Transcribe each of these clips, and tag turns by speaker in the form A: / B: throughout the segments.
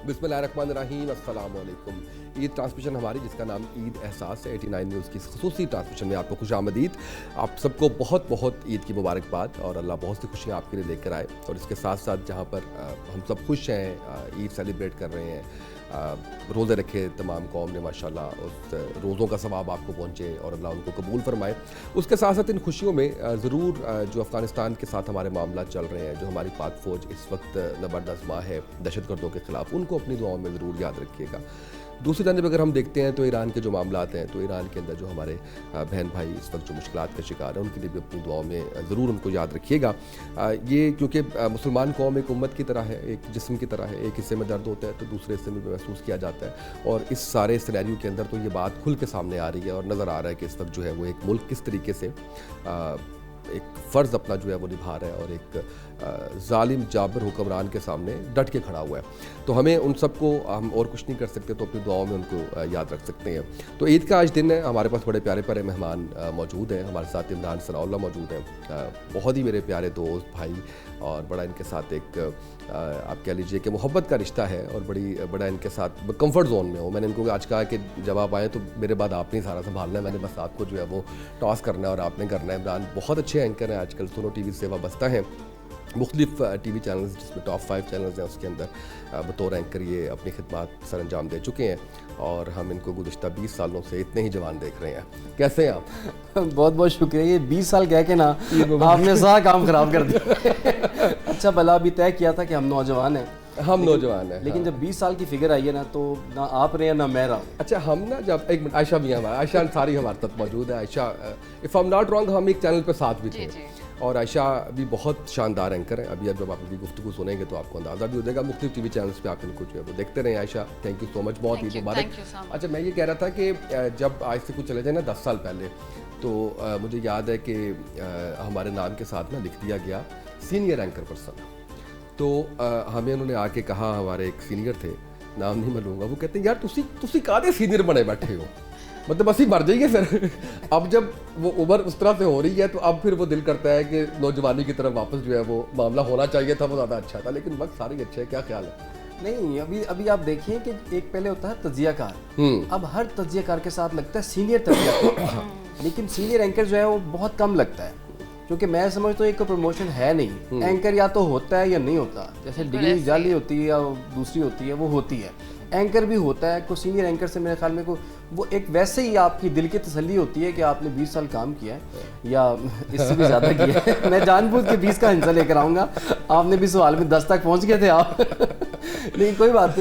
A: बिस्मिल्लाहिर्रहमानिर्रहीम, अस्सलाम वालेकुम। ईद ट्रांसमिशन हमारी, जिसका नाम ईद एहसास है, 89 न्यूज़ की खसूसी ट्रांसमिशन में आपको खुशामदीद। आप सबको बहुत बहुत ईद की मुबारकबाद और अल्लाह बहुत सी खुशियाँ आपके लिए लेकर आए। और इसके साथ साथ जहाँ पर हम सब खुश हैं, ईद सेलिब्रेट कर रहे हैं, रोज़े रखे तमाम कौम ने माशाल्लाह, उस रोज़ों का सवाब आपको पहुँचे और अल्लाह उनको कबूल फरमाए। उसके साथ साथ इन खुशियों में ज़रूर जो अफ़गानिस्तान के साथ हमारे मामला चल रहे हैं, जो हमारी पाक फ़ौज इस वक्त ज़बरदस्त है दहशतगर्दों के ख़िलाफ़, उनको अपनी दुआओं में ज़रूर याद रखिएगा। दूसरी जानब अगर हम देखते हैं तो ईरान के जो मामलात हैं, तो ईरान के अंदर जो हमारे बहन भाई इस वक्त जो मुश्किलात का शिकार हैं, उनके लिए भी अपनी दुआओं में ज़रूर उनको याद रखिएगा। ये क्योंकि मुसलमान कौम एक उम्मत की तरह है, एक जिस्म की तरह है, एक हिस्से में दर्द होता है तो दूसरे हिस्से में भी महसूस किया जाता है। और इस सारे सिनेरियो के अंदर तो ये बात खुल के सामने आ रही है और नज़र आ रहा है कि इस वक्त जो है वो एक मुल्क किस तरीके से एक फ़र्ज़ अपना जो है वो निभा रहा है और एक जालिम जाबर हुक्मरान के सामने डट के खड़ा हुआ है। तो हमें उन सबको, हम और कुछ नहीं कर सकते तो अपनी दुआओं में उनको याद रख सकते हैं। तो ईद का आज दिन है, हमारे पास बड़े प्यारे प्यारे मेहमान मौजूद हैं। हमारे साथ इमरान सनाउल्लाह मौजूद हैं, बहुत ही मेरे प्यारे दोस्त भाई, और बड़ा इनके साथ एक आप कह लीजिए कि मोहब्बत का रिश्ता है और बड़ा इनके साथ कंफर्ट जोन में हो। मैंने इनको आज कहा कि जब आप आएँ तो मेरे बाद आपने सारा संभालना है, मैंने बस आपको जो है वो टॉस करना है और आपने करना है। इमरान बहुत अच्छे एंकर हैं, आजकल सोनो टीवी से वाबस्ता हैं, मुख्तलिफ टीवी चैनल्स जिसमें टॉप 5 चैनल्स हैं उसके अंदर बतौर एंकर ये अपनी खिदमत सर अंजाम दे चुके हैं और हम इनको गुज़िश्ता 20 सालों से इतने ही जवान देख रहे हैं। कैसे हैं आप?
B: बहुत बहुत शुक्रिया। ये 20 साल कह के ना आपने सारा काम ख़राब कर दिया। अच्छा भला अभी तय किया था कि हम नौजवान हैं,
A: हम नौजवान हैं,
B: लेकिन जब 20 साल की फिगर आई है ना, तो ना आप रहे हैं ना मैं रहा हूँ।
A: अच्छा, हम ना जब एक मिनट, आयशा भी हमारा, आयशा अंसारी हमारे साथ मौजूद है। Ayesha, if I am not wrong, हम एक चैनल पर साथ भी थे और आयशा भी बहुत शानदार एंकर है। अभी जब आप इनकी गुफ्तगू सुनेंगे तो आपको अंदाज़ा भी हो जाएगा। मुख्तलिफ टीवी चैनल्स पे आप इनको जो है वो देखते रहें। Ayesha, thank you so much, बहुत ही मुबारक। अच्छा, मैं ये कह रहा था कि जब आज से कुछ चले जाए ना 10 साल पहले, तो मुझे याद है कि हमारे नाम के साथ ना लिख दिया गया सीनियर एंकर पर्सन। तो हमें उन्होंने आके कहा, हमारे एक सीनियर थे, नाम नहीं मैं लूँगा, वो कहते हैं यार तुसी कादे सीनियर बने बैठे हो, मतलब बस ही मर जाइए फिर। अब जब वो उम्र उस तरह से हो रही है तो अब फिर वो दिल करता है कि नौजवानी की तरफ वापस जो है वो मामला होना चाहिए था, वो ज़्यादा अच्छा था, लेकिन वक्त सारे अच्छे है। क्या ख्याल है?
B: नहीं, अभी आप देखिए कि एक पहले होता है तज्जियाकार, अब हर तज्जियाकार के साथ लगता है सीनियर तज्जियाकार, लेकिन सीनियर एंकर जो है वो बहुत कम लगता है, क्योंकि मैं समझता हूँ एक प्रमोशन है नहीं। एंकर या तो होता है या नहीं होता, जैसे डिग्री जाली होती है या दूसरी होती है, वो होती है। एंकर भी होता है, को सीनियर एंकर से मेरे ख्याल में को वो एक वैसे ही आपकी दिल की तसल्ली होती है कि आपने 20 साल काम किया है या इससे भी ज़्यादा किया है। मैं जानबूझ के 20 का हिस्सा लेकर आऊँगा, आपने भी सवाल में 10 तक पहुँच गए थे आप। लेकिन कोई बात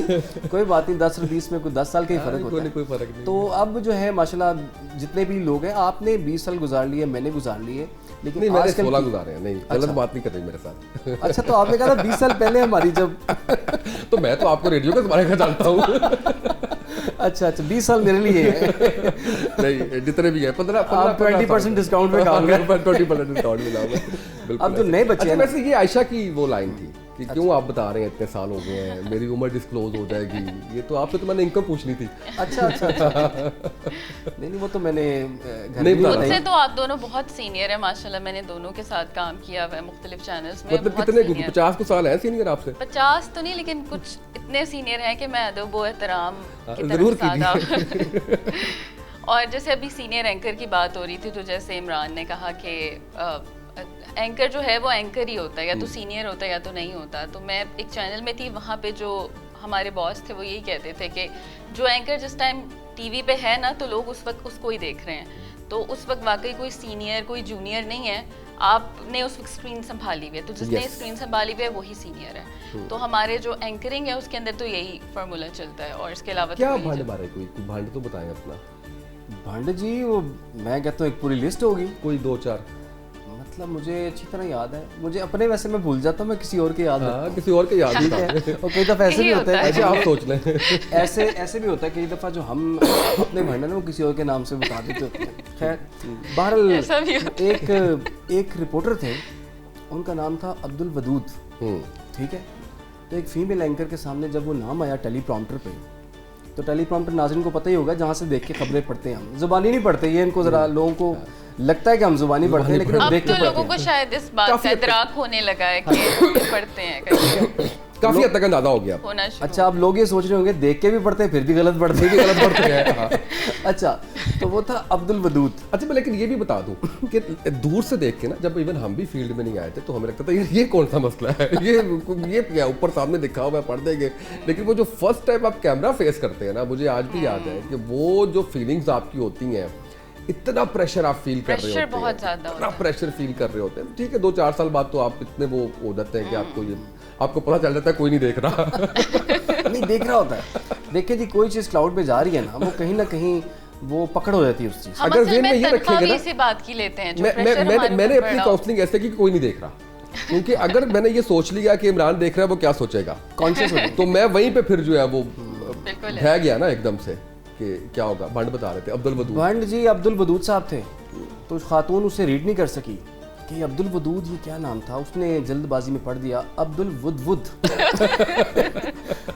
B: नहीं, 10 और 20 में कोई 10 साल का ही फ़र्क होता है, कोई फ़र्क नहीं। तो अब जो है माशाल्लाह जितने भी लोग हैं, आपने 20 साल गुजार लिए, मैंने गुजार लिए, लेकिन
A: नहीं, मैंने 16 गुजारे हैं। नहीं, गलत बात नहीं कर रही मेरे साथ।
B: अच्छा, तो आपने कहा था 20 साल पहले हमारी जब
A: तो मैं तो आपको रेडियो के बारे में जानता हूँ।
B: अच्छा, 20 साल मेरे लिए है।
A: नहीं, जितने भी हैं
B: 20% डिस्काउंट पे काम कर,
A: 20% डिस्काउंट मिला।
B: अब जो नए बच्चे हैं,
A: वैसे ये आयशा की वो लाइन थी कि क्यों आप बता रहे हैं इतने साल हो गए हैं, मेरी उम्र डिस्क्लोज हो जाएगी, ये तो आपसे तो मैंने इनकम पूछनी थी।
B: अच्छा। नहीं, वो तो मैंने
A: नहीं बताया।
C: मुझसे तो आप दोनों बहुत सीनियर है माशाल्लाह, मैंने दोनों के साथ काम किया हुआ है मुख्तलिफ चैनल्स में।
A: मतलब कितने 50 को साल है सीनियर आपसे?
C: 50 तो नहीं, लेकिन कुछ इतने सीनियर हैं कि मैं अदब व एहतराम की
A: जरूर
C: तरफ। और जैसे अभी सीनियर एंकर की बात हो रही थी, तो जैसे इमरान ने कहा कि एंकर जो है वो एंकर ही होता है, या तो सीनियर होता है या तो नहीं होता। तो मैं एक चैनल में थी, वहाँ पे जो हमारे बॉस थे वो यही कहते थे कि जो एंकर जिस टाइम टीवी पे है ना, तो लोग उस वक्त उसको ही देख रहे हैं। तो उस वक्त वाकई कोई सीनियर कोई जूनियर नहीं है, आपने उस वक्त स्क्रीन संभाली हुई है, तो जिसने स्क्रीन संभाली हुई है वही सीनियर है। तो हमारे जो एंकरिंग है उसके अंदर तो यही फार्मूला चलता है। और इसके अलावा
A: क्या भांड बारे कोई भांड तो बताएं अपना।
B: भांड जी, वो मैं कहता हूँ एक पूरी लिस्ट होगी,
A: कोई 2-4,
B: मतलब मुझे अच्छी तरह याद है। मुझे अपने वैसे मैं भूल जाता हूँ, मैं किसी और के याद रखता हूँ।
A: किसी और के याद
B: ठीक है। और कई दफ़ा ऐसे भी होता है,
A: ऐसे आप सोच लें,
B: ऐसे भी होता है कई दफ़ा जो हम अपने भांडे ना वो किसी और के नाम से बता देते होते हैं। खैर, बहरहाल एक रिपोर्टर थे, उनका नाम था अब्दुल वदूद, ठीक है। तो एक फीमेल एंकर के सामने जब वो नाम आया टेलीप्रॉम्प्टर पे, तो टेलीप्रॉम्प्टर नाज़रीन को पता ही होगा, जहाँ से देख के खबरें पढ़ते हैं हम, ज़ुबानी नहीं पढ़ते, ये इनको ज़रा लोगों को लगता है कि हम जुबानी पढ़ते हैं, लेकिन
C: अब तो लोगों को शायद इस बात से इदराक होने लगा है कि पढ़ते हैं।
A: काफी हद तक अंदाजा हो गया
C: होना शुरू।
B: अच्छा, आप लोग ये सोच रहे होंगे देख के भी पढ़ते हैं फिर भी गलत पढ़ते हैं।
A: हाँ।
B: अच्छा, तो वो था अब्दुल वदूद।
A: अच्छा, मैं लेकिन ये भी बता दूं कि दूर से देख के ना, जब इवन हम भी फील्ड में नहीं आए थे तो हमें लगता था ये कौन सा मसला है, ये क्या ऊपर सामने दिखा हुआ है, पढ़ देंगे। लेकिन वो जो फर्स्ट टाइम आप कैमरा फेस करते हैं ना, मुझे आज भी याद है कि वो जो फीलिंग्स आपकी होती हैं, इतना प्रेशर आप फील कर रहे होते हैं,
C: बहुत ज्यादा
A: इतना प्रेशर फील कर रहे होते हैं। ठीक है, 2-4 साल बाद तो आप इतने वो हो जाते हैं कि आपको पता चल जाता है कोई नहीं देख रहा।
B: नहीं देख रहा होता है। देखिए जी, कोई चीज़ क्लाउड पे जा रही है ना, वो कहीं ना कहीं वो पकड़ हो जाती है उस चीज़।
C: हम
A: अगर
C: असल
A: जेल में
C: में
A: ये रखेंगे ना,
C: इसी बात की लेते हैं, जो pressure हमारे
A: मैंने
C: ऊपर
A: अपनी
C: पड़ा हो।
A: काउंसलिंग ऐसे की कि कोई नहीं देख रहा, क्योंकि अगर मैंने ये सोच लिया कि इमरान देख रहा है, वो क्या सोचेगा,
B: कॉन्शियस हो जाती
A: तो मैं वहीं पे फिर जो है वो
C: बिल्कुल
A: ढह गया ना एकदम से कि क्या होगा। भंड बता रहे थे अब्दुल वदूद।
B: भंड जी अब्दुल वदूद साहब थे, तो खातून उससे रीड नहीं कर सकी कि अब्दुल वदूद ये क्या नाम था, उसने जल्दबाजी में पढ़ दिया अब्दुल वुद।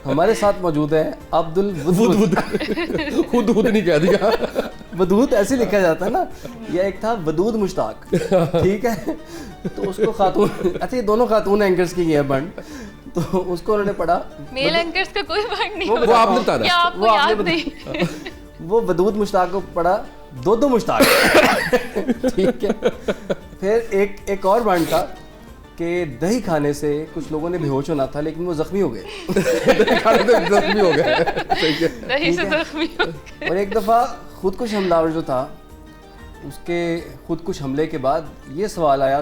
B: हमारे साथ मौजूद है अब्दुल वुद।
A: खुद नहीं कह दिया।
B: वदूद ऐसे लिखा जाता है ना, या एक था वदूद मुश्ताक, ठीक है। तो उसको खातून, अच्छा ये दोनों खातून एंकर्स की है भंड, तो उसको उन्होंने पढ़ा।
C: मेल एंकर्स का कोई भाग नहीं
B: वो
C: होता।
A: आपने बताना।
C: क्या आपको
B: वो आपने
C: याद नहीं?
B: वो वदूद मुश्ताक को पढ़ा दो मुश्ताक। ठीक है। फिर एक और बांड था कि दही खाने से कुछ लोगों ने बेहोश होना था, लेकिन वो जख्मी हो गए।
A: जख्मी हो गए।
C: दही से जख्मी हो गए।
B: और एक दफ़ा खुदकुश हमलावर जो था, उसके खुदकुश हमले के बाद ये सवाल आया,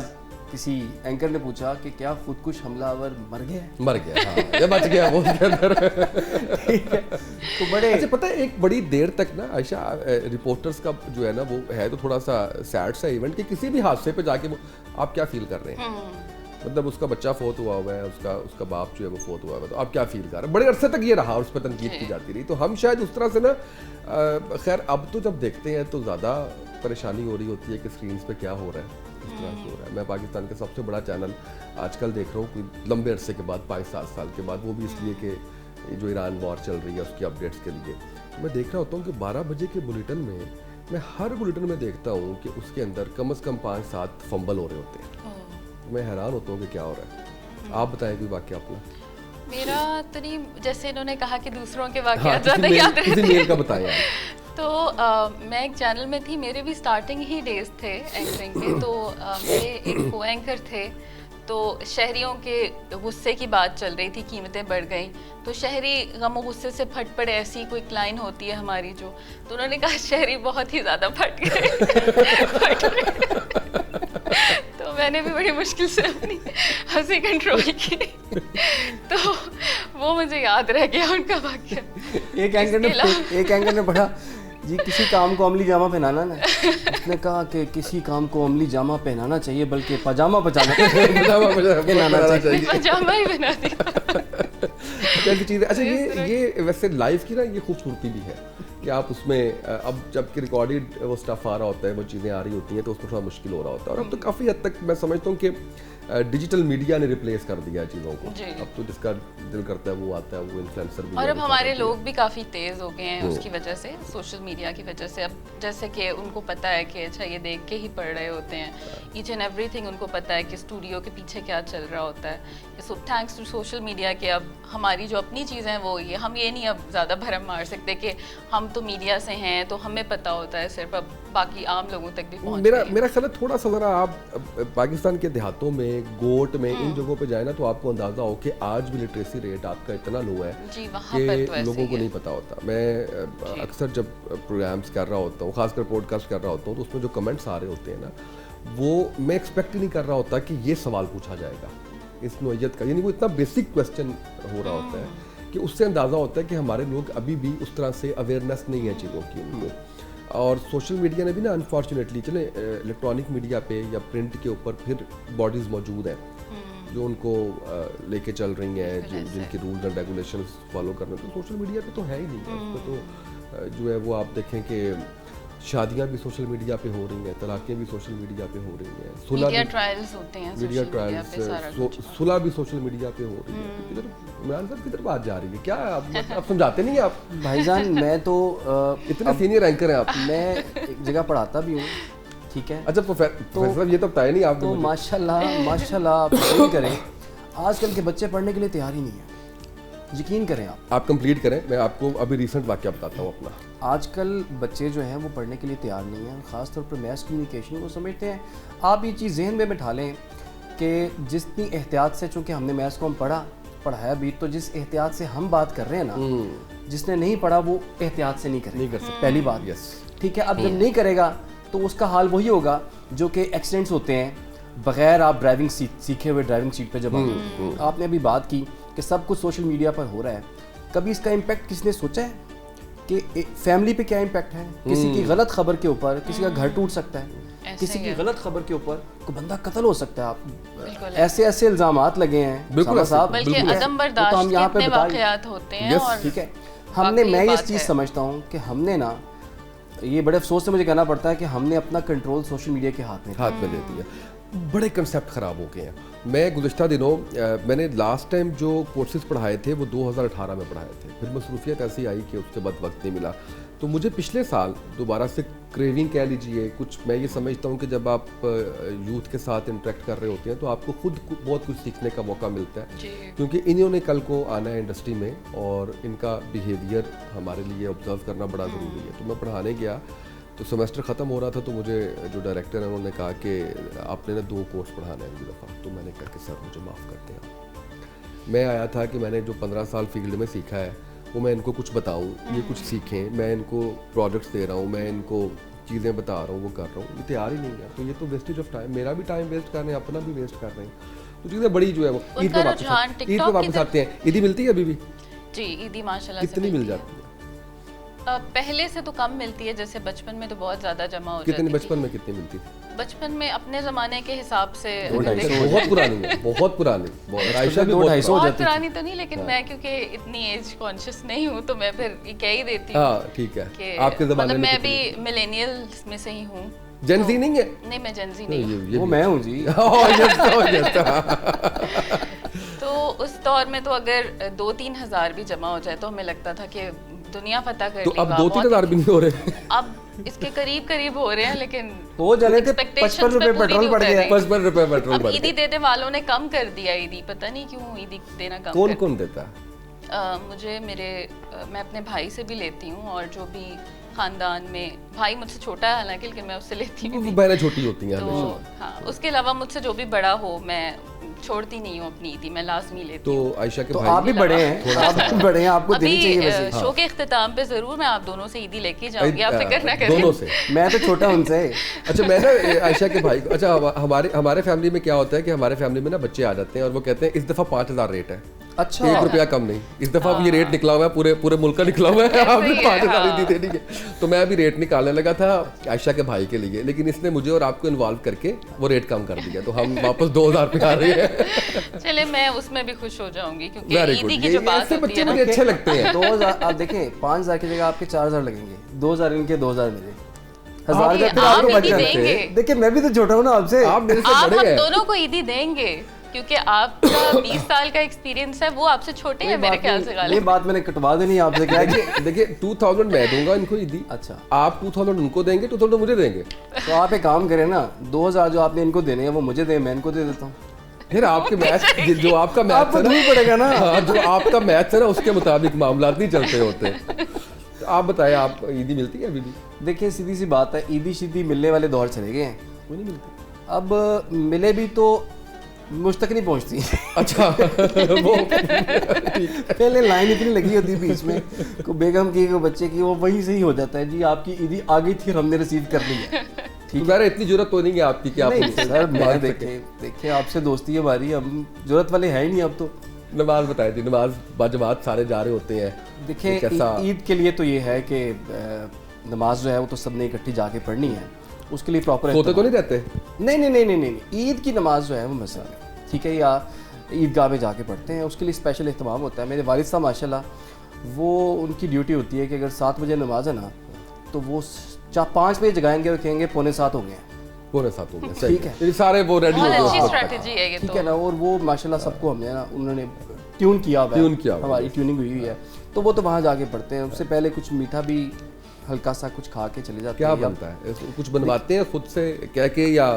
B: किसी एंकर ने पूछा कि क्या खुदकुश हमलावर मर गया?
A: हाँ, ये बच गया वो उसके अंदर।
B: ठीक है। तो बड़े
A: अच्छा, पता है एक बड़ी देर तक ना आयशा, रिपोर्टर्स का जो है ना वो है तो थोड़ा सा सैड सा इवेंट कि किसी भी हादसे पे जाके वो आप क्या फील कर रहे हैं, मतलब उसका बच्चा फोत हुआ है, उसका बाप जो है वो फोत हुआ है, तो आप क्या फील कर रहे हैं। बड़े अरसे तक ये रहा और उस पर तनकीद की जाती रही, तो हम शायद उस तरह से ना खैर अब तो जब देखते हैं तो ज़्यादा परेशानी हो रही होती है कि स्क्रीन पे क्या हो रहा है, इस तरह से हो रहा है। मैं पाकिस्तान का सबसे बड़ा चैनल आजकल देख रहा हूँ कोई लंबे अरसे के बाद, 5-7 साल के बाद, वो भी इसलिए कि जो ईरान वॉर चल रही है उसकी अपडेट्स के लिए मैं देख रहा होता हूँ कि 12 बजे के बुलेटिन में, मैं हर बुलेटिन में देखता हूँ कि उसके अंदर कम से कम 5-7 फंबल हो रहे होते हैं। मैं हैरान होता हूँ कि क्या हो रहा है। आप बताएं कोई वाक्य अपना।
C: मेरा तो नहीं, जैसे इन्होंने कहा कि दूसरों के वाक़यात ज़्यादा याद रहते
A: किसी मेल का बताएं।
C: तो मैं एक चैनल में थी, मेरे भी स्टार्टिंग ही डेज थे एंकरिंग के, तो मेरे एक को एंकर थे, तो शहरियों के गुस्से की बात चल रही थी, कीमतें बढ़ गई, तो शहरी गम गुस्से से फट पड़े, ऐसी कोई क्लाइन होती है हमारी जो, तो उन्होंने कहा शहरी बहुत ही ज़्यादा फट गए। तो मैंने भी बड़ी मुश्किल से अपनी हंसी कंट्रोल की। तो वो मुझे याद रह गया उनका वाक्य।
B: एक एंकर ने पढ़ा जी, किसी काम को अमली जामा पहनाना ना, उसने कहा कि किसी काम को अमली जामा पहनाना चाहिए बल्कि पजामा पहनाना चाहिए।
C: पजामा ही बना दिया।
A: कैसी चीज़ है। अच्छा, ये वैसे लाइव की ना ये खूबसूरती भी है कि आप उसमें अब जबकि रिकॉर्डेड वो स्टफ आ रहा होता है, वो चीज़ें आ रही होती हैं, तो उसमें थोड़ा मुश्किल हो रहा होता है। और अब तो काफ़ी हद तक मैं समझता हूँ कि डिजिटल मीडिया ने रिप्लेस कर दिया चीज़ों को। अब तो जिसका दिल करता है वो आता है, वो इन्फ्लुएंसर भी।
C: और अब हमारे लोग भी काफ़ी तेज़ हो गए हैं उसकी वजह से, सोशल मीडिया की वजह से। अब जैसे कि उनको पता है कि अच्छा ये देख के ही पढ़ रहे होते हैं, ईच एंड एवरीथिंग उनको पता है कि स्टूडियो के पीछे क्या चल रहा होता है। So thanks to social media के अब हमारी जो अपनी चीज़ें हैं वो ये, हम ये नहीं अब ज़्यादा भरम मार सकते कि हम तो मीडिया से हैं तो हमें पता होता है, सिर्फ अब बाकी आम लोगों तक भी पहुँच
A: मेरा ख्याल है थोड़ा सा ज़रा आप पाकिस्तान के देहातों में, गोट में, इन जगहों पे जाए ना, तो आपको अंदाजा हो कि आज भी लिटरेसी रेट आपका इतना लो है कि लोगों को नहीं पता होता। मैं अक्सर जब प्रोग्राम्स कर रहा होता हूँ, खासकर पॉडकास्ट कर रहा होता हूँ, तो उसमें जो कमेंट्स आ रहे होते हैं ना, वो मैं एक्सपेक्ट ही नहीं कर रहा होता कि ये सवाल पूछा जाएगा इस नौइयत का, यानी वो इतना बेसिक क्वेश्चन हो रहा होता है कि उससे अंदाज़ा होता है कि हमारे लोग अभी भी उस तरह से अवेयरनेस नहीं है चीज़ों की उनको। और सोशल मीडिया ने भी ना अनफॉर्चुनेटली, चले इलेक्ट्रॉनिक मीडिया पे या प्रिंट के ऊपर फिर बॉडीज़ मौजूद हैं जो उनको लेके चल रही हैं, जिनके रूल्स एंड रेगुलेशंस फॉलो करने, तो सोशल मीडिया पे तो है ही नहीं है। उस पर तो जो है वो आप देखें कि शादियां भी सोशल मीडिया पे हो रही हैं, तलाक़ें भी सोशल मीडिया पे हो रही हैं,
C: मीडिया ट्रायल्स होते हैं,
A: मीडिया ट्रायल्स, सुलह भी सोशल मीडिया पे हो रही है। किधर इमरान साहब किधर बात जा रही है, क्या आप समझाते नहीं आप?
B: भाईजान मैं तो
A: इतने सीनियर एंकर हैं आप।
B: मैं एक जगह पढ़ाता भी हूँ, ठीक है।
A: अच्छा प्रोफेसर, ये तो बताया नहीं आप।
B: तो माशाल्लाह आप यही करें, आजकल के बच्चे पढ़ने के लिए तैयार ही नहीं है। यकीन करें
A: आप कंप्लीट करें, मैं आपको अभी रिसेंट वाक़या बताता हूँ अपना।
B: आजकल बच्चे जो हैं वो पढ़ने के लिए तैयार नहीं हैं, ख़ास तौर पर मैथ्स कम्युनिकेशन को समझते हैं। आप ये चीज़ जहन में बिठा लें कि जितनी एहतियात से, चूँकि हमने मैथ्स को हम पढ़ाया भी, तो जिस एहतियात से हम बात कर रहे हैं ना, जिसने नहीं पढ़ा वो एहतियात से नहीं कर सकता, पहली बात। ठीक है, अब जब नहीं करेगा तो उसका हाल वही होगा जो कि एक्सीडेंट्स होते हैं बग़ैर आप ड्राइविंग सीखे हुए ड्राइविंग सीट पे जब आपने अभी बात की कि सब कुछ सोशल मीडिया पर हो रहा है, कभी इसका इम्पैक्ट किसने सोचा है कि फैमिली पे क्या इम्पैक्ट है? किसी की गलत खबर के ऊपर किसी का घर टूट सकता है, किसी की गलत खबर के ऊपर कोई बंदा कत्ल हो सकता है। आप ऐसे इल्जामात लगे हैं
A: बिल्कुल
B: साहब,
C: बल्कि अदम बर्दाश्त के इतने वाक़यात होते हैं। और
B: ठीक है, हमने, मैं ये चीज़ समझता हूँ कि हमने ना, ये बड़े अफसोस से मुझे कहना पड़ता है कि हमने अपना कंट्रोल सोशल मीडिया के हाथ में
A: दे दिया। बड़े कंसेप्ट ख़राब हो गए हैं। मैं गुज़िश्ता दिनों मैंने लास्ट टाइम जो कोर्सेज पढ़ाए थे वो 2018 में पढ़ाए थे, फिर मसरूफियत ऐसी आई कि उसके बाद वक्त नहीं मिला, तो मुझे पिछले साल दोबारा से क्रेविंग कह लीजिए कुछ। मैं ये समझता हूँ कि जब आप यूथ के साथ इंटरेक्ट कर रहे होते हैं तो आपको खुद बहुत कुछ सीखने का मौका मिलता है, क्योंकि इन्होंने कल को आना है इंडस्ट्री में और इनका बिहेवियर हमारे लिए ऑब्जर्व करना बड़ा ज़रूरी है। तो मैं पढ़ाने गया तो सेमेस्टर ख़त्म हो रहा था, तो मुझे जो डायरेक्टर है उन्होंने कहा कि आपने ना 2 कोर्स पढ़ाने हैं अगली दफ़ा। तो मैंने कहा कि सर मुझे माफ़ करते हैं, मैं आया था कि मैंने जो 15 साल फील्ड में सीखा है वो मैं इनको कुछ बताऊँ, ये कुछ सीखें, मैं इनको प्रोजेक्ट्स दे रहा हूँ, मैं इनको चीज़ें बता रहा हूँ, वो कर रहा हूँ, ये तैयार ही नहीं है। तो ये तो वेस्टेज ऑफ टाइम, मेरा भी टाइम वेस्ट कर रहे हैं, अपना भी वेस्ट कर रहे हैं। तो चीज़ें बड़ी जो है वो ईद पे वापस आते हैं। ईदी मिलती है अभी भी?
C: जी, ईदी माशाल्लाह से
A: कितनी मिल जाती है?
C: पहले से तो कम मिलती है, जैसे बचपन में तो बहुत ज़्यादा जमा हो जाती
A: कितनी
C: थी।
A: बचपन में कितनी मिलती थी?
C: बचपन में अपने ज़माने के हिसाब से
A: बहुत पुरानी है, बहुत पुरानी। आयशा भी
C: बहुत पुरानी तो नहीं, लेकिन मैं क्योंकि इतनी एज कॉन्शियस नहीं हूँ तो मैं फिर ये कह ही देती हूँ।
A: हाँ ठीक है, आपके ज़माने में
C: मैं भी मिलेनियल्स में से ही हूँ।
A: जेनजी नहीं है?
C: नहीं, मैं जेनजी नहीं,
B: वो मैं हूँ जी।
C: तो उस दौर में तो अगर 2-3 हज़ार भी जमा हो जाए तो हमें लगता था कि दुनिया फतह कर ली।
A: तो अब 2-3 हज़ार भी नहीं हो रहे?
C: अब इसके करीब हो रहे हैं, लेकिन
B: वो जले थे 55 रुपए पेट्रोल बढ़ गया।
A: 55 रुपए पेट्रोल बढ़ गया।
C: ईदी देने वालों ने कम कर दिया ईदी, पता नहीं क्यों ईदी देना कम।
A: कौन देता है?
C: मुझे मैं अपने भाई से भी लेती हूँ, और जो भी खानदान में, भाई मुझसे छोटा है हालांकि, लेकिन मैं उससे लेती हूँ।
A: बहनें छोटी होती हैं
C: तो हाँ, उसके अलावा मुझसे जो भी बड़ा हो मैं छोड़ती नहीं हूँ अपनी ईदी, मैं लाजमी लेती हूँ।
A: तो आयशा के
B: तो
A: भाई
B: आप भी बड़े हैं, आप बड़े हैं, आपको देनी चाहिए वैसे।
C: शो के इख्तिताम पे जरूर मैं आप दोनों से ईदी लेके जाऊंगी, आप फिक्र ना करें।
A: दोनों से?
B: मैं तो छोटा उनसे।
A: अच्छा, मैं ना आयशा के भाई, अच्छा हमारे फैमिली में क्या होता है कि हमारे फैमिली में ना बच्चे आ जाते हैं और वो कहते हैं इस दफ़ा 5,000 रेट है।
B: अच्छा,
A: 1 रुपया कम नहीं, इस दफ़ा ये रेट निकला हुआ है, पूरे मुल्क का निकला हुआ है, आपने 5,000 ईदी देनी है। तो मैं अभी रेट निकालने लगा था आयशा के भाई के लिए, लेकिन इसने मुझे और आपको इन्वॉल्व करके वो रेट कम कर दिया, तो हम वापस 2,000 पे आ रहे हैं।
C: चले, मैं उसमें भी खुश हो जाऊंगी, क्योंकि ईदी की जो बात होती है ना,
A: अच्छे लगते हैं।
B: 2000 आप देखें, 5,000 की जगह आपके 4,000 लगेंगे, 2,000 इनके, 2,000 मेरे, 1,000 का फिर आपको बच जाते हैं। देखिए मैं भी तो छोटा हूँ ना आपसे,
A: आप मेरे से
C: आप
A: बड़े हैं।
C: हम दोनों को ईदी देंगे, क्योंकि आपका 20 साल का एक्सपीरियंस है, वो आपसे छोटे हैं मेरे ख्याल से।
B: ये बात मैंने कटवा देनी आपसे, क्या है?
A: देखिए 2,000 मैं दूंगा इनको ईदी,
B: अच्छा
A: आप 2,000 उनको देंगे, 2,000 मुझे देंगे।
B: तो आप एक काम करें ना, 2,000 जो आपने इनको देने हैं वो मुझे दे, मैं इनको दे देता हूँ।
A: फिर आपके मैच जो आपका मैच है
B: ना पड़ेगा ना,
A: हाँ, जो आपका मैच है ना उसके मुताबिक मामला नहीं चलते होते। तो आप बताएं, आप ईदी मिलती है अभी भी?
B: देखिए सीधी सी बात है, ईदी शीदी मिलने वाले दौर चले गए हैं,
A: वो नहीं मिलती।
B: अब मिले भी तो मुझ तक नहीं पहुंचती।
A: अच्छा वो
B: पहले लाइन इतनी लगी होती है बीच में, को बेगम की को बच्चे की, वो वहीं से ही हो जाता है जी आपकी ईदी आ गई थी, हमने रिसीव कर ली है।
A: ठीक है, इतनी जरूरत तो नहीं है आपकी कि आप
B: नहीं सर, मैं देखिए आपसे दोस्ती है हमारी, हम जरूरत वाले हैं ही नहीं अब तो।
A: नमाज बताए थी, नमाज बाजमात सारे जा रहे होते हैं।
B: देखिए ईद के लिए तो ये है कि नमाज जो है वो तो सबने इकट्ठी जाके पढ़नी है, उसके लिए प्रॉपर
A: सोते तो नहीं रहते?
B: नहीं, ईद की नमाज जो है वो मसला है, ठीक है, या ईदगाह में जाके पढ़ते हैं, उसके लिए स्पेशल एहतमाम होता है। मेरे वालिद साहब माशाल्लाह, वो उनकी ड्यूटी होती है कि अगर 7 बजे नमाज है ना तो वो 5 बजे जगाएंगे और कहेंगे 6:45 हो गए,
A: 6:45 हो गए,
B: ठीक है,
A: सारे वो रेडी हो
C: गए, अच्छी स्ट्रेटजी है ये,
B: ठीक है ना। और वो माशाल्लाह सबको हमने ना, उन्होंने ट्यून किया हुआ है, हमारी ट्यूनिंग हुई है, तो वो तो वहाँ जाके पढ़ते हैं। उससे पहले कुछ मीठा भी हल्का सा कुछ खा के चले जाते हैं।
A: क्या बनता है? कुछ बनवाते हैं खुद से कह के, या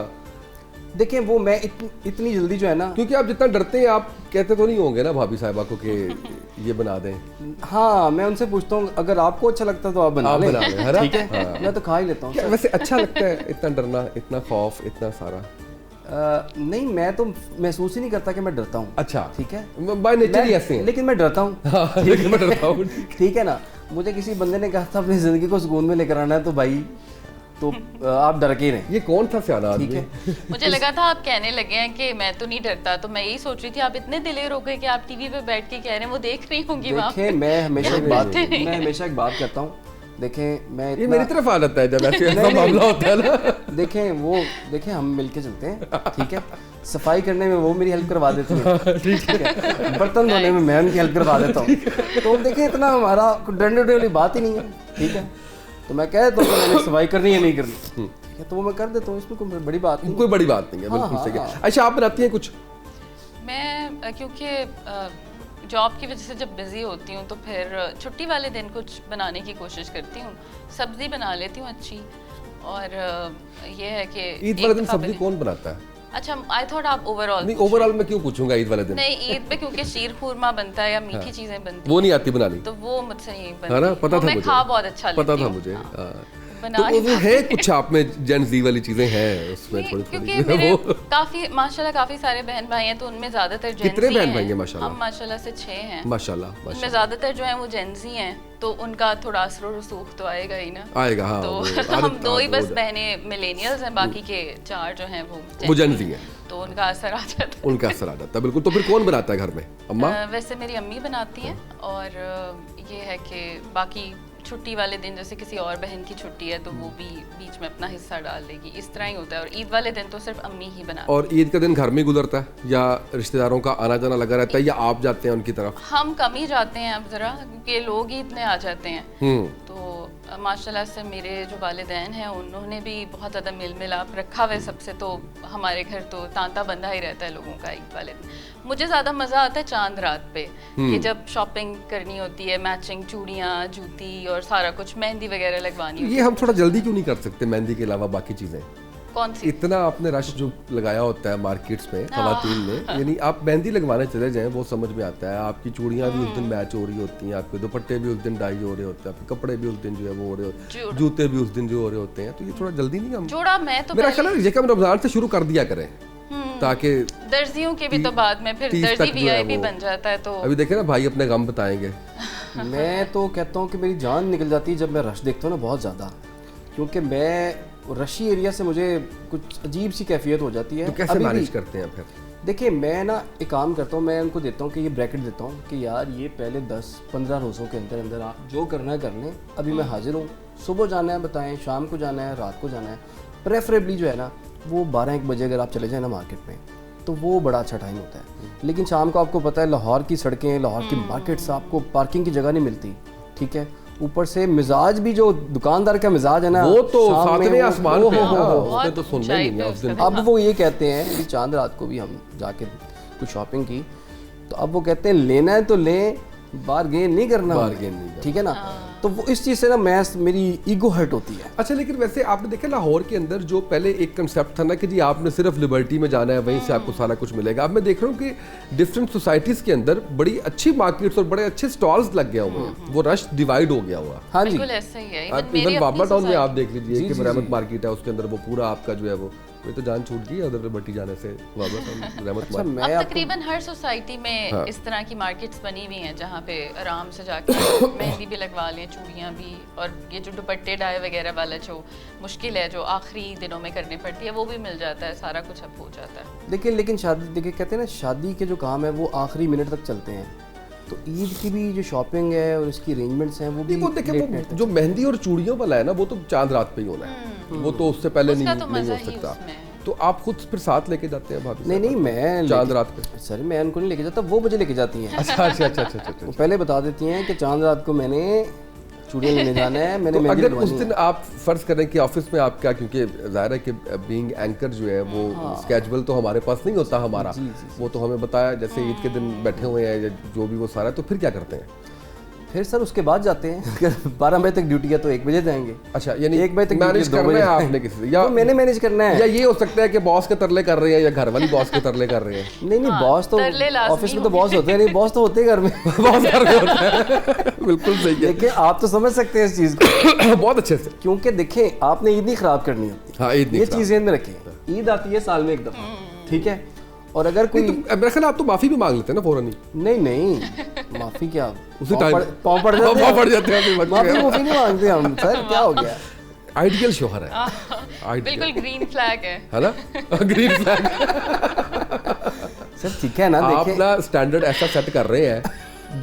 B: دیکھیں وہ میں اتنی جلدی جو ہے نا,
A: کیونکہ آپ جتنا ڈرتے ہیں آپ کہتے تو نہیں ہوں گے نا بھابھی صاحبہ کو کہ یہ بنا دیں.
B: ہاں میں ان سے پوچھتا ہوں اگر آپ کو اچھا لگتا ہے تو آپ بنا لیں, ٹھیک ہے, میں تو کھا ہی لیتا ہوں.
A: ویسے اچھا لگتا ہے اتنا ڈرنا, اتنا خوف, اتنا سارا؟
B: نہیں میں تو محسوس ہی نہیں کرتا کہ میں ڈرتا ہوں.
A: اچھا
B: ٹھیک ہے,
A: بائی نیچر ہی ایسے ہیں.
B: لیکن میں ڈرتا ہوں.
A: لیکن میں ڈرتا ہوں.
B: ٹھیک ہے نا, مجھے کسی بندے نے کہا تھا اپنی زندگی کو سکون میں لے کر آنا ہے تو بھائی تو آپ ڈر کے ہی رہیں.
A: یہ کون تھا سیاح آدمی؟
B: ٹھیک ہے,
C: مجھے لگا تھا آپ کہنے لگے ہیں کہ میں تو نہیں ڈرتا, تو میں یہی سوچ رہی تھی آپ اتنے دلیر ہو گئے کہ آپ ٹی وی پہ بیٹھ کے کہہ رہے ہیں وہ دیکھ رہی ہوں گی وہاں.
B: دیکھیں میں ہمیشہ ایک بات کرتا ہوں, دیکھیں میں
A: یہ میری طرف عادت ہے جب ایسے ایسا معاملہ ہوتا ہے نا.
B: دیکھیں ہم مل کے چلتے ہیں, ٹھیک ہے, صفائی کرنے میں وہ میری ہیلپ کروا دیتی ہیں, ٹھیک ہے, برتن دھونے میں ان کی ہیلپ کروا دیتا ہوں. تو دیکھیں اتنا ہمارا ڈرنے والی بات ہی نہیں ہے, ٹھیک ہے. تو میں کہہ دیتا ہوں کہ میں نے صفائی کرنی ہے نہیں کرنی, ٹھیک ہے, تو وہ میں کر دیتا ہوں, اس میں کوئی بڑی بات نہیں.
A: کوئی بڑی بات نہیں ہے, بالکل صحیح ہے. اچھا آپ بناتی ہیں کچھ؟
C: میں کیونکہ جاب کی وجہ سے جب بزی ہوتی ہوں تو پھر چھٹی والے دن کچھ بنانے کی کوشش کرتی ہوں. سبزی بنا لیتی ہوں اچھی, اور یہ ہے کہ
A: عید والے دن سبزی کون بناتا ہے؟
C: اچھا آئی تھوٹ آپ اوور آل.
A: نہیں اوور آل میں کیوں پوچھوں گا عید والے دن؟
C: نہیں عید پہ کیونکہ شیر خورما بنتا ہے یا میٹھی چیزیں بنتی
A: وہ نہیں آتی بنانی,
C: تو وہ مجھ سے نہیں
A: ہے نا,
C: بنتی.
A: پتا تھا
C: میں
A: مجھے,
C: کھا بہت اچھا لیتی ہوں,
A: پتا تھا مجھے.
C: بنا
A: تو ہے کچھ آپ میں جین زی والی چیزیں ہیں اس میں تھوڑی
C: کیونکہ میرے کافی ماشاءاللہ کافی سارے بہن بھائی ہیں, تو ان میں زیادہ تر جین زی ہیں.
A: کتنے بہن بھائی ہیں ماشاءاللہ؟
C: ہم ماشاءاللہ سے 6 ہیں
A: ماشاءاللہ.
C: ان میں زیادہ تر جو ہیں وہ جین زی ہیں, تو ان کا تھوڑا اثر و رسوخ تو آئے گا ہی نا.
A: آئے گا, ہاں.
C: تو ہم 2 ہی بس بہنیں ملینیلز ہیں, باقی کے 4 جو ہیں
A: وہ جین زی ہیں,
C: تو ان کا اثر آ جاتا ہے.
A: ان کا اثر آ جاتا ہے, بالکل. تو پھر کون بناتا ہے گھر میں؟ اماں؟
C: ویسے میری امی بناتی ہیں, اور یہ ہے کہ باقی چھٹی والے دن جیسے کسی اور بہن کی چھٹی ہے تو وہ بھی بیچ میں اپنا حصہ ڈال دے گی, اس طرح ہی ہوتا ہے. اور عید والے دن تو صرف امی ہی بناتی ہیں.
A: اور عید کا دن گھر میں گزرتا ہے یا رشتہ داروں کا آنا جانا لگا رہتا ہے, یا آپ جاتے ہیں ان کی طرف؟
C: ہم کم ہی جاتے ہیں اب ذرا, کیونکہ لوگ ہی اتنے آ جاتے ہیں. تو ماشاءاللہ سے میرے جو والدین ہیں انہوں نے بھی بہت زیادہ میل ملاپ رکھا ہوا ہے سب سے, تو ہمارے گھر تو تانتا بندھا ہی رہتا ہے لوگوں کا عید والے دن. مجھے زیادہ مزہ آتا ہے چاند رات پہ, کہ جب شاپنگ کرنی ہوتی ہے, میچنگ چوڑیاں, جوتی اور سارا کچھ, مہندی وغیرہ لگوانی ہوتی ہے.
A: یہ ہم تھوڑا جلدی کیوں نہیں کر سکتے مہندی کے علاوہ باقی چیزیں؟
C: کون سی؟
A: اتنا آپ نے رش جو لگایا ہوتا ہے مارکیٹس میں خواتین نے, یعنی آپ مہندی لگوانے چلے جائیں وہ سمجھ میں آتا ہے. آپ کی چوڑیاں بھی اس دن میچ ہو رہی ہوتی ہیں, آپ کے دوپٹے بھی اس دن ڈائی ہو رہے ہوتے ہیں, آپ کے کپڑے بھی اس دن جو ہے وہ ہو رہے ہوتے ہیں, جوتے بھی اس دن جو ہو رہے ہوتے ہیں. تو یہ تھوڑا جلدی نہیں, ہم
C: جوڑا میں تو
A: میرا خیال ہے یہ کم رمضان سے شروع کر دیا کریں, تاکہ
C: درزیوں کے بھی تو بعد میں پھر درزی وی آئی پی بن جاتا ہے. تو
A: ابھی دیکھیں نا بھائی اپنے غم بتائیں گے.
B: میں تو کہتا ہوں کہ میری جان نکل جاتی ہے جب میں رش دیکھتا ہوں نا بہت زیادہ, کیونکہ میں رشی ایریا سے مجھے کچھ عجیب سی کیفیت ہو جاتی ہے.
A: تو کیسے مینیج کرتے ہیں پھر؟
B: دیکھیں میں نا ایک کام کرتا ہوں, میں ان کو دیتا ہوں کہ یہ بریکٹ دیتا ہوں کہ یار یہ پہلے 10-15 روزوں کے اندر اندر آپ جو کرنا ہے کر لیں, ابھی میں حاضر ہوں, صبح جانا ہے بتائیں, شام کو جانا ہے, رات کو جانا ہے. پریفریبلی جو ہے نا وہ 12-1 بجے اگر آپ چلے جائیں نا مارکیٹ میں تو وہ بڑا اچھا ٹائم ہوتا ہے. لیکن شام کو آپ کو پتہ ہے لاہور کی سڑکیں, لاہور کی مارکیٹس, آپ کو پارکنگ کی جگہ نہیں ملتی, ٹھیک ہے. اوپر سے مزاج بھی جو دکاندار کا مزاج ہے نا
A: وہ تو ساتویں آسمان پہ اس نے تو سننا ہی نہیں ہے اس دن.
B: اب وہ یہ کہتے ہیں کہ چاند رات کو بھی ہم جا کے کچھ شاپنگ کی, تو اب وہ کہتے ہیں لینا ہے تو لیں, بارگین نہیں کرنا, ٹھیک ہے نا. تو وہ اس چیز سے نا میری ایگو ہرٹ ہوتی ہے.
A: اچھا لیکن ویسے آپ نے دیکھا لاہور کے اندر جو پہلے ایک کنسیپٹ تھا نا کہ جی آپ نے صرف لبرٹی میں جانا ہے, وہیں سے آپ کو سارا کچھ ملے گا. اب میں دیکھ رہا ہوں کہ ڈفرینٹ سوسائٹیز کے اندر بڑی اچھی مارکیٹس اور بڑے اچھے سٹالز لگ گیا ہوئے ہیں, وہ رش ڈیوائڈ ہو گیا ہوا.
B: ہاں جی
C: بالکل ایسا ہی ہے.
A: ایون بابا ٹاؤن میں آپ دیکھ لیجیے کہ رحمت مارکیٹ ہے, اس کے اندر وہ پورا آپ کا جو ہے وہ تو جان چھوٹ گئی ادھر لبرٹی جانے سے. رحمت
C: اب تقریباً ہر سوسائٹی میں اس طرح کی مارکیٹس بنی ہوئی ہیں جہاں پہ آرام سے جا کے مہندی بھی لگوا لیں, چوڑیاں بھی, اور یہ جو دوپٹے ڈائے وغیرہ والا جو مشکل ہے جو آخری دنوں میں کرنی پڑتی ہے وہ بھی مل جاتا ہے, سارا کچھ اب ہو جاتا ہے.
B: لیکن شادی دیکھیں کہتے ہیں نا شادی کے جو کام ہے وہ آخری منٹ تک چلتے ہیں, تو عید کی بھی جو شاپنگ ہے اور اس کی ارینجمنٹس ہیں وہ بھی
A: دیکھیں جو مہندی اور چوڑیوں والا ہے نا وہ تو چاند رات پہ ہی ہونا ہے, وہ تو اس سے پہلے نہیں ہو سکتا. تو آپ خود پھر ساتھ لے کے جاتے ہیں بھابھی؟
B: نہیں میں
A: چاند رات پہ
B: سر میں ان کو نہیں لے کے جاتا, وہ مجھے لے کے جاتی ہیں.
A: اچھا
B: وہ پہلے بتا دیتی ہیں کہ چاند رات کو میں نے چوڑیاں لینے جانا ہے, میں نے مہندی
A: اگر
B: لگوانی
A: اس دن آپ فرض کریں کہ آفس میں آپ کا, کیونکہ ظاہر ہے کہ بینگ اینکر جو ہے وہ اسکیجول تو ہمارے پاس نہیں ہوتا ہمارا, وہ تو ہمیں بتایا جیسے عید کے دن بیٹھے ہوئے ہیں جو بھی وہ سارا, تو پھر کیا کرتے ہیں؟
B: پھر سر اس کے بعد جاتے ہیں. اگر 12 بجے تک ڈیوٹی ہے تو 1 بجے جائیں گے.
A: اچھا یعنی
B: 1 بجے تک
A: مینیج کرنا ہے آپ نے کسی سے, یا
B: میں نے مینیج کرنا ہے,
A: یا یہ ہو سکتا ہے کہ باس کے ترلے کر رہے ہیں یا گھر والی باس کے ترلے کر رہے ہیں؟
B: نہیں باس تو آفس میں تو باس ہوتے ہیں, نہیں باس تو ہوتے ہیں گھر میں.
A: باس گھر میں ہوتا ہے, بالکل صحیح ہے.
B: دیکھیں آپ تو سمجھ سکتے ہیں اس چیز کو
A: بہت اچھے سے,
B: کیونکہ دیکھیں آپ نے عید نہیں خراب کرنی ہوتی.
A: ہاں عید
B: یہ چیز ذہن میں رکھیں, عید آتی ہے سال میں ایک دفعہ, ٹھیک ہے, اور اگر کوئی
A: میرا خیال آپ تو معافی بھی مانگ لیتے ہیں نا فوراً ہی.
B: نہیں معافی کیا,
A: اسی ٹائم
B: پاؤں پڑ جاتے ہیں, معافی نہیں مانگتے ہم. سر کیا ہو گیا,
A: آئیڈیل شوہر ہے,
C: بالکل گرین فلیگ ہے
A: نا, گرین فلیگ.
B: سر ٹھیک ہے نا,
A: آپ نا اسٹینڈرڈ ایسا سیٹ کر رہے ہیں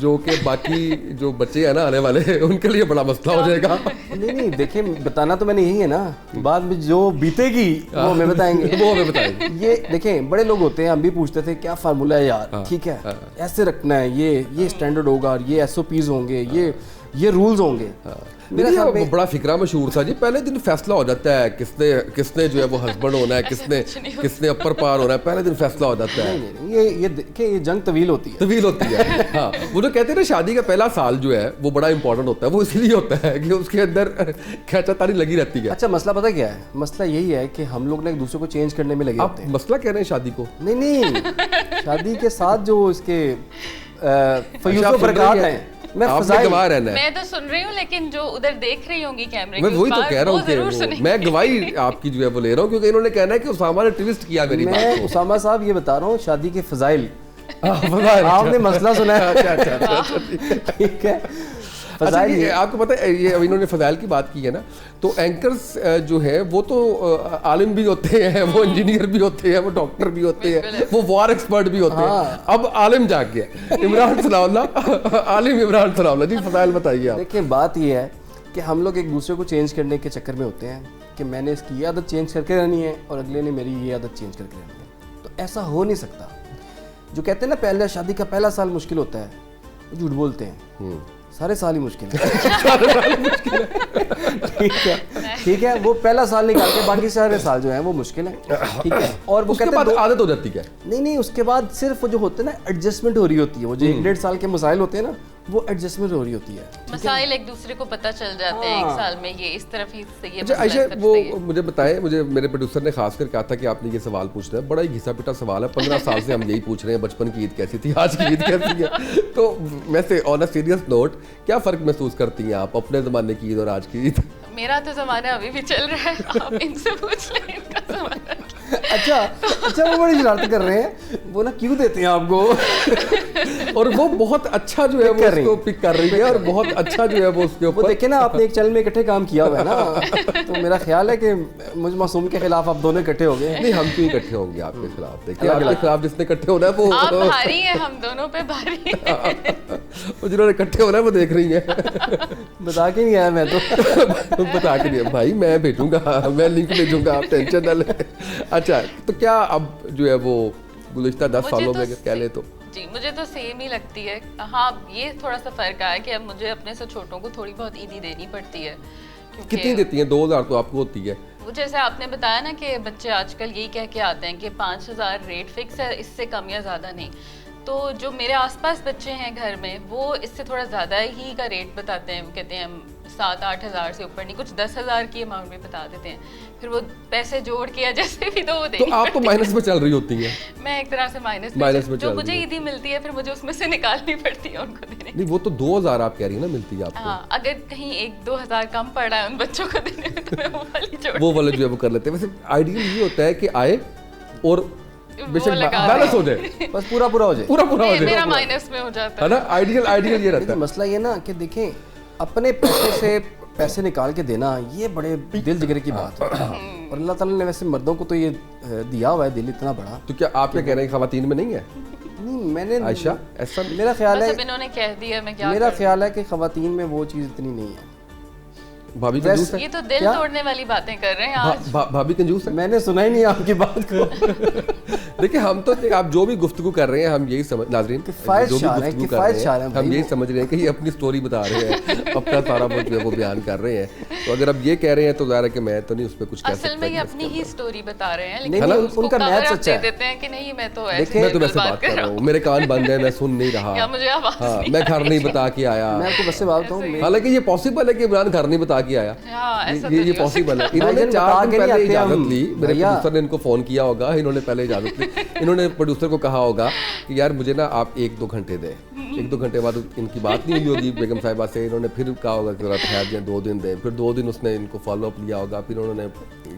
A: جو کہ باقی جو بچے ہیں نا آنے والے, ان کے لیے بڑا مسئلہ ہو جائے گا.
B: نہیں دیکھیں بتانا تو میں نے یہی ہے نا, بعد میں جو بیتے گی وہ ہمیں بتائیں گے.
A: وہ ہمیں بتائیں گے.
B: یہ دیکھیں بڑے لوگ ہوتے ہیں, ہم بھی پوچھتے تھے کیا فارمولہ ہے یار, ٹھیک ہے ایسے رکھنا ہے, یہ اسٹینڈرڈ ہوگا, یہ ایس او پیز ہوں گے, یہ رولز ہوں گے.
A: بڑا فکرہ مشہور تھا جی, پہلے دن فیصلہ ہو جاتا ہے کس نے جو ہے وہ ہسبینڈ ہونا ہے, کس نے اپر پار ہونا ہے, پہلے دن فیصلہ ہو جاتا ہے.
B: یہ دیکھیں یہ جنگ طویل ہوتی
A: ہے. ہاں وہ جو کہتے ہیں نا شادی کا پہلا سال جو ہے وہ بڑا امپورٹنٹ ہوتا ہے, وہ اس لیے ہوتا ہے کہ اس کے اندر کھینچا تاری لگی رہتی ہے.
B: اچھا مسئلہ پتہ کیا ہے, مسئلہ یہی ہے کہ ہم لوگ نے ایک دوسرے کو چینج کرنے میں لگے ہوتے ہیں.
A: مسئلہ کہہ رہے ہیں شادی کو؟
B: نہیں شادی کے ساتھ جو اس کے فیوز و برکات ہیں, میں
C: تو سن رہی ہوں, لیکن جو ادھر دیکھ رہی ہوں گی کیمرے
A: میں وہی تو کہہ رہا ہوں کہ میں گواہی آپ کی جو ہے وہ لے رہا ہوں, کیونکہ انہوں نے کہنا ہے کہ اسامہ نے ٹویسٹ کیا میری بات.
B: میں اسامہ صاحب یہ بتا رہا ہوں شادی کے فضائل, آپ نے مسئلہ سنا ہے, ٹھیک ہے.
A: آپ کو پتہ ہے یہ انہوں نے فضائل کی بات کی ہے نا, تو اینکرز جو ہے وہ تو عالم بھی ہوتے ہیں, وہ انجینئر بھی ہوتے ہیں, وہ ڈاکٹر بھی ہوتے ہیں, وہ وار ایکسپرٹ بھی ہوتے ہیں. اب عالم جاگ گیا عمران ثناء اللہ, عالم عمران ثناء اللہ. جی فضائل بتائیے آپ.
B: دیکھیں بات یہ ہے کہ ہم لوگ ایک دوسرے کو چینج کرنے کے چکر میں ہوتے ہیں کہ میں نے اس کی یہ عادت چینج کر کے رہنی ہے اور اگلے نے میری یہ عادت چینج کر کے رہنی ہے. تو ایسا ہو نہیں سکتا. جو کہتے ہیں نا پہلے شادی کا پہلا سال مشکل ہوتا ہے, وہ جھوٹ بولتے ہیں, سارے سال ہی مشکل ہے. ٹھیک ہے, وہ پہلا سال نکال کے باقی سارے سال جو ہیں وہ مشکل ہیں, ٹھیک ہے. اور وہ کہتے ہیں
A: عادت ہو جاتی ہے.
B: نہیں اس کے بعد صرف جو ہوتے ہیں نا ایڈجسٹمنٹ ہو رہی ہوتی ہے, وہ جو 1.5 سال کے مسائل ہوتے ہیں نا وہ ایڈجسٹمنٹ ہو رہی ہوتی ہے.
C: مسائل ایک دوسرے کو پتہ چل جاتے ہیں 1 سال میں, یہ اس طرف ہی سے یہ.
A: اچھا عائشہ وہ مجھے بتائیں, مجھے میرے پروڈیوسر نے خاص کر کہا تھا کہ آپ نے یہ سوال پوچھنا ہے, بڑا ہی گھسا پٹا سوال ہے, 15 سال سے ہم یہی پوچھ رہے ہیں بچپن کی عید کیسی تھی, آج کی عید کیسی ہے. تو ویسے آن اے سیریس نوٹ کیا فرق محسوس کرتی ہیں آپ اپنے زمانے کی عید اور آج کی عید؟
C: میرا تو زمانہ ابھی بھی چل رہا ہے, آپ ان سے پوچھ لیں ان کا زمانہ.
B: اچھا وہ بڑی شرارت کر رہے ہیں, وہ نا کیوں دیتے ہیں آپ کو,
A: اور وہ بہت اچھا جو ہے وہ اس کو پک کر رہی ہے, اور بہت اچھا جو ہے وہ اس کے اوپر.
B: دیکھیں نا آپ نے ایک چینل میں اکٹھے کام کیا ہوا ہے نا, تو میرا خیال ہے کہ مجھ معصوم کے خلاف آپ دونوں اکٹھے ہو گئے.
A: نہیں ہم کیوں اکٹھے ہوں گے آپ کے خلاف, دیکھیں آپ کے خلاف جس نے اکٹھے ہونا ہے وہ
C: آپ بھاری ہیں, ہم دونوں پہ بھاری ہیں.
A: وہ جنہوں نے اکٹھے ہونا ہے وہ دیکھ رہی ہیں.
B: بتا کے نہیں آیا میں تو,
A: بتا کے نہیں بھائی, میں بھیجوں گا, میں لنک بھیجوں گا, آپ ٹینشن نہ لیں. اچھا تو کیا اب جو ہے وہ گزشتہ 10 سالوں میں کہہ لیں تو؟
C: جی مجھے تو سیم ہی لگتی ہے. ہاں یہ تھوڑا سا فرق آیا کہ اب مجھے اپنے سے چھوٹوں کو تھوڑی بہت عیدی دینی پڑتی ہے.
A: کتنی دیتی ہیں؟ 2000 تو آپ کو ہوتی ہے.
C: وہ جیسے آپ نے بتایا نا کہ بچے آج کل یہی کہہ کے آتے ہیں کہ 5000 ریٹ فکس ہے, اس سے کم یا زیادہ نہیں. تو جو میرے آس پاس بچے ہیں گھر میں وہ اس سے تھوڑا زیادہ ہی کا ریٹ بتاتے ہیں. وہ کہتے ہیں 7-8 ہزار سے اوپر نہیں, کچھ 10,000 کی اماؤنٹ بھی بتا دیتے ہیں. پھر وہ پیسے جوڑ کے جیسے بھی تو وہ دیں.
A: تو آپ تو مائنس میں چل رہی ہوتی ہیں.
C: میں ایک طرح سے مائنس میں جو مجھے عیدی ملتی ہے پھر مجھے اس میں سے نکالنی پڑتی ہے ان کو دینے.
A: نہیں وہ تو 2000 آپ کہہ رہی ہیں نا ملتی ہے آپ کو.
C: ہاں اگر کہیں 1-2 ہزار کم پڑ رہا ہے ان بچوں کو دینے میں تو میں وہ والی جوڑ
A: وہ والا جو ہے وہ کر لیتے ہیں. ویسے آئیڈیل یہ ہوتا ہے کہ آئے اور بے شک بیلنس ہو جائے,
B: بس پورا ہو جائے,
A: پورا ہو جائے,
C: میرا مائنس میں ہو جاتا
A: ہے نا. آئیڈیل یہ رہتا ہے.
B: مسئلہ یہ نا کہ دیکھیں اپنے پیسے سے پیسے نکال کے دینا یہ بڑے دل جگر کی بات ہے, اور اللہ تعالیٰ نے ویسے مردوں کو تو یہ دیا ہوا ہے دل اتنا بڑا.
A: تو کیا آپ کیا کہہ رہے ہیں خواتین میں نہیں ہے؟
B: نہیں میں نے
A: عائشہ ایسا
B: میرا خیال ہے,
C: انہوں نے کہہ دیا, میں کیا
B: میرا خیال ہے کہ خواتین میں وہ چیز اتنی نہیں ہے.
A: भाभी कंजूस है।
C: ये तो दिल तोड़ने वाली बातें कर रहे हैं आज।
A: भाभी कंजूस है।
B: मैंने सुना ही नहीं आपकी बात को।
A: देखिए हम तो आप जो भी गुफ्तगू कर रहे हैं हम यही समझ नाजरीन
B: किफायत
A: जो भी
B: शार है,
A: गुफ्तगू कर
B: किफायत
A: रहे
B: शार है
A: हैं
B: भाई
A: हम यही
B: वो।
A: समझ रहे हैं कि ये अपनी स्टोरी बता रहे हैं, अपना सारा वो जो है वो बयान कर रहे हैं। तो अगर अब ये कह रहे हैं तो ज़ाहिर है कि मैं तो नहीं उस पर कुछ कह सकता।
C: असल में ये अपनी ही स्टोरी बता रहे हैं,
B: नहीं,
C: लेकिन
B: नहीं,
C: उसको
B: उनका
C: cover
B: मैथ
C: up
B: सच्चा
C: दे
B: है।
C: देते हैं कि नहीं मैं तो
B: देखिए,
C: ऐसे
A: मैं तो
C: बिल्कुल
A: वैसे बात कर रहा
C: हूँ
A: हूँ, मेरे कान बंद है, मैं सुन नहीं रहा।
C: या मुझे आवाज
A: हाँ,
C: नहीं
A: मैं घर नहीं बता के आया।
B: मैं आपको बस से बात बताऊँ,
A: हालांकि ये पॉसिबल है कि इमरान घर नहीं बता के आया।
C: हाँ, ऐसा तो
A: ये
C: नहीं हो
A: पॉसिबल है।
C: सकता।
A: इन्होंने
B: भाईजान
A: 4
B: बता
A: दिन
B: के नहीं
A: पहले
B: आते
A: इजाजत
B: हम।
A: ली, मेरे
B: भैया।
A: प्रोड्यूसर ने इनको फोन किया होगा, इन्होंने पहले इजाजत ली। इन्होंने प्रोड्यूसर को कहा होगा कि यार मुझे ना आप 1-2 घंटे दें। 1-2 घंटे बाद इनकी बात नहीं हुई होगी बेगम साहिबा से, इन्होंने फिर कहा होगा कि जरा ठहर जाए 2 दिन दें। फिर 2 दिन उसने इनको फॉलो अप लिया होगा, फिर उन्होंने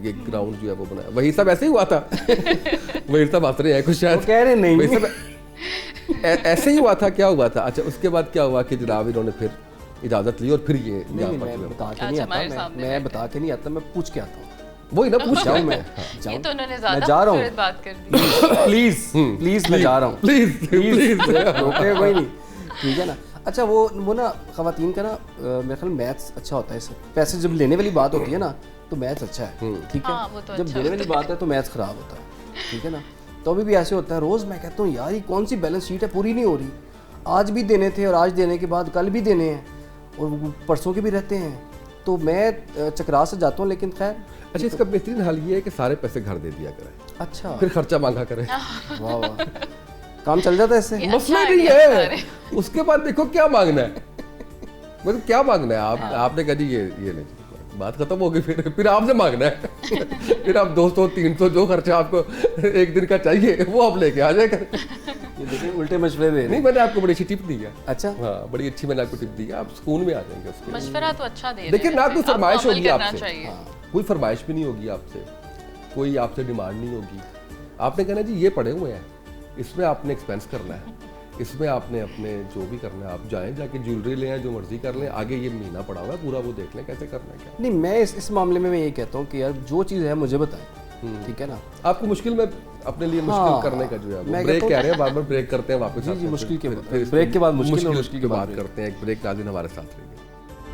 A: ये ग्राउंड जो है वो बनाया। वही सब ऐसे ही हुआ था। वही सब हंस रहे हैं कुछ शायद,
B: वो कह रहे नहीं।
A: वही सब ऐसे ही हुआ था। क्या हुआ था? अच्छा उसके बाद क्या हुआ कि जनाब इन्होंने फिर इजाजत ली और फिर ये
B: नहीं,
A: यहाँ
B: नहीं,
A: पर
B: मैं
A: जो है-
B: बता के
C: अच्छा,
B: नहीं
C: हमारे
B: आता,
C: सामने
B: मैं
C: बैठे।
B: बता के नहीं आता, मैं पूछ के आता हूँ।
A: वही ना पूछ
B: जाऊँ मैं?
C: ये
B: जाऊँ?
C: तो उन्होंने
B: मैं
C: ज्यादा
B: जा रहा हूँ।
C: खूबसूरत बात कर दी।
B: प्लीज मैं जा रहा हूँ।
A: प्लीज प्लीज
B: रोके कोई नहीं, ठीक है ना। अच्छा वो ना खवातीन का ना मेरे ख्याल मैथ्स अच्छा होता है। पैसे जब लेने वाली बात होती है ना तो मैथ्स अच्छा है, ठीक है।
C: हाँ, वो तो
B: जब
C: अच्छा
B: देने वाली बात है तो मैथ्स खराब होता है, ठीक है ना। तो अभी भी ऐसे होता है, रोज़ मैं कहता हूँ यार ये कौन सी बैलेंस शीट है, पूरी नहीं हो रही। आज भी देने थे और आज देने के बाद कल भी देने हैं और परसों के भी रहते हैं। तो मैं चकरा से जाता हूँ, लेकिन खैर।
A: अच्छा इसका बेहतरीन हाल ये है कि सारे पैसे घर दे दिया करें,
B: अच्छा,
A: फिर खर्चा मांगा करें।
B: वाह वाह, काम चल जाता है इससे।
C: ये
A: मसला
C: अच्छा
A: नहीं
C: idea
A: है। उसके बाद देखो क्या मांगना है, मतलब क्या मांगना है। आप आपने कहा जी ये ले, बात खत्म हो गई। फिर आपसे मांगना है। फिर आप 200-300 जो खर्चा आपको एक दिन का चाहिए वो आप लेके आ जाएगा।
B: ये देखिए उल्टे मशवरे दे रहे
A: नहीं
B: हैं।
A: मैंने आपको बड़ी अच्छी टिप दी है।
B: अच्छा,
A: हाँ बड़ी अच्छी मैंने आपको टिप दी है, आप सुकून में आ जाएंगे उसके।
C: मशवरा तो अच्छा दे रहे
A: देखिए
C: हैं,
A: ना कोई
C: आपको
A: फरमाइश
C: अमल
A: होगी
C: करना
A: आपसे,
C: चाहिए।
A: कोई फरमाइश भी नहीं होगी आपसे, कोई आपसे डिमांड नहीं होगी। आपने कहना जी ये पड़े हुए हैं, इसमें आपने एक्सपेंस करना है, इसमें आपने अपने जो भी करना है आप जाएं, जाके ज्वेलरी ले आएं, जो मर्जी कर लें, आगे ये महीना पड़ा हुआ है पूरा वो देख लें कैसे करना है क्या।
B: नहीं मैं इस मामले में मैं ये कहता हूँ कि यार जो चीज़ है मुझे बताएं, ठीक है ना।
A: आपको मुश्किल में अपने लिए मुश्किल
B: हाँ,
A: करने का जो है वो
B: मैं
A: ब्रेक
B: कहता हूँ-
A: कह रहे हैं, बार बार ब्रेक करते हैं वापस
B: जी,
A: आते हैं,
B: मुश्किल के
A: फिर-
B: बाद-
A: फिर
B: ब्रेक के बाद मुश्किल और
A: मुश्किल
B: मुश्किल
A: की
B: के बाद
A: बात
B: ब्रेक।
A: करते हैं। एक ब्रेक नाज़रीन हमारे साथ रहिए।